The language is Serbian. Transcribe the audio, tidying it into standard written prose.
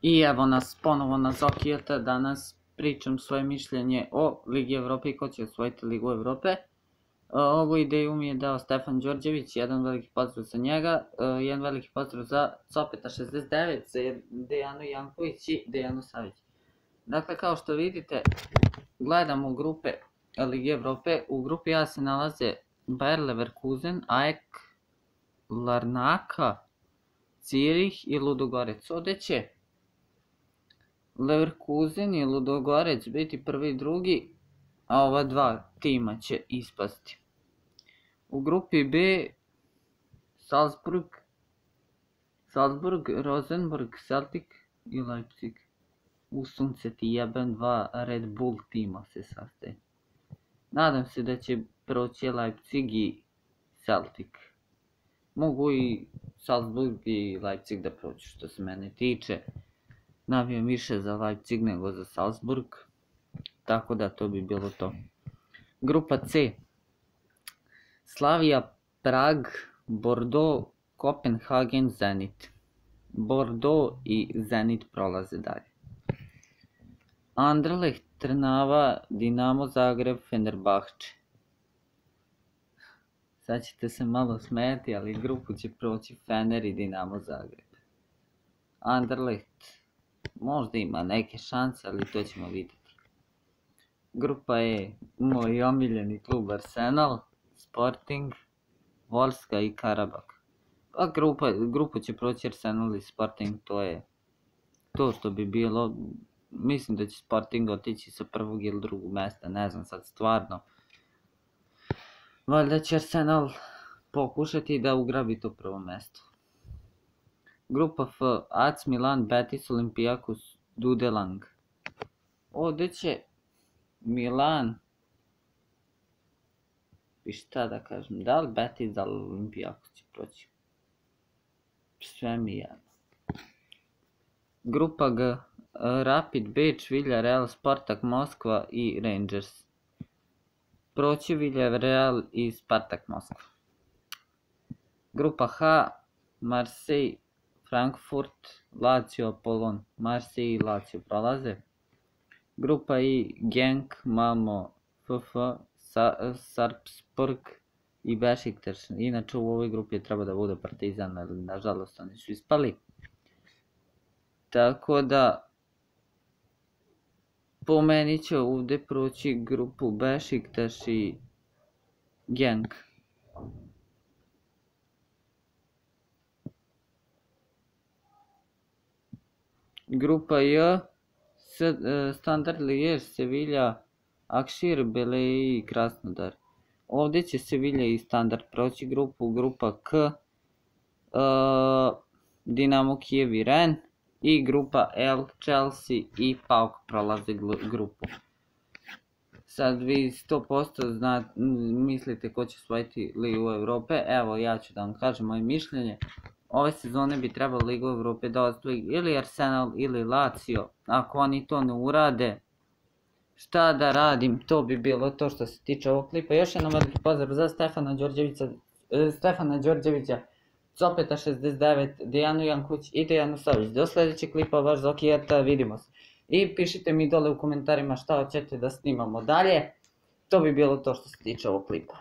I evo nas ponovo na Zokijeta, danas pričam svoje mišljenje o Ligi Evrope i ko će osvojiti Ligu Evrope. Ovu ideju mi je dao Stefan Đorđević, jedan veliki pozdrav za njega, jedan veliki pozdrav za Copeta69, za Dejanu Janković i Dejanu Savić. Dakle, kao što vidite, gledamo grupe Lige Evrope. U grupi A se nalaze Bayer Leverkusen, AEK, Larnaka, Zürich i Ludogorec. Ovdje će Leverkusen i Ludogorec biti prvi i drugi, a ova dva tima će ispasti. U grupi B Salzburg, Rosenborg, Celtic i Leipzig. U sunce ti jebem, dva Red Bull tima se sastaje. Nadam se da će proći Leipzig i Celtic. Mogu i Salzburg i Leipzig da prođu, što se mene tiče. Navijam više za Leipzig nego za Salzburg, tako da to bi bilo to. Grupa C. Slavia, Prag, Bordeaux, Kopenhagen, Zenit. Bordeaux i Zenit prolaze dalje. Anderlecht, Trnava, Dinamo Zagreb, Fenerbahče. Sad ćete se malo smijeti, ali grupu će proći Fener i Dinamo Zagreb. Anderlecht možda ima neke šanse, ali to ćemo vidjeti. Grupa E, moj omiljeni klub Arsenal, Sporting, Volska i Karabak. Pa grupu će proći Arsenal i Sporting, to je to što bi bilo. Mislim da će Sporting otići sa prvog ili drugog mjesta, ne znam sad stvarno. Valjda će Arsenal pokušati da ugrabi to prvo mjesto. Grupa F, AC Milan, Betis, Olympiakos, Dudelang. Ovdje će Milan, i šta da kažem, da li Betis, da li Olympiakos će proći. Sve mi jedno. Grupa G, Rapid Beč, Villarreal, Spartak Moskva i Rangers. Proći Villarreal i Spartak Moskva. Grupa H, Marseille, Frankfurt, Lazio, Apollon. Marseille i Lazio prolaze. Grupa I, Genk, Malmo, FF, Sarpsborg i Bešiktaš. Inače u ovoj grupi treba da bude Partizan, ali nažalost oni su ispali. Tako da po meni će ovdje proći grupu Bešiktaš i Genk. Grupa J, Standard Liège, Sevilla, Akšir, Beleji i Krasnodar. Ovdje će Sevilla i Standard proći grupu. Grupa K, Dinamo Kijev i Ren. I grupa L, Chelsea i PAOK prolaze grupu. Sad vi 100% mislite ko će osvojiti Ligu Evrope. Evo, ja ću da vam kažem moje mišljenje. Ove sezone bi trebalo Ligu Evrope da osvoji ili Arsenal ili Lazio. Ako oni to ne urade, šta da radim, to bi bilo to što se tiče ovog klipa. Još jednom veliki pozdrav za Stefana Đorđevića, Copeta69, Dejanu Janković i Dejanu Savić. Do sljedećeg klipa, vaš Zokijeta, vidimo se. I pišite mi dole u komentarima šta hoćete da snimamo dalje. To bi bilo to što se tiče ovog klipa.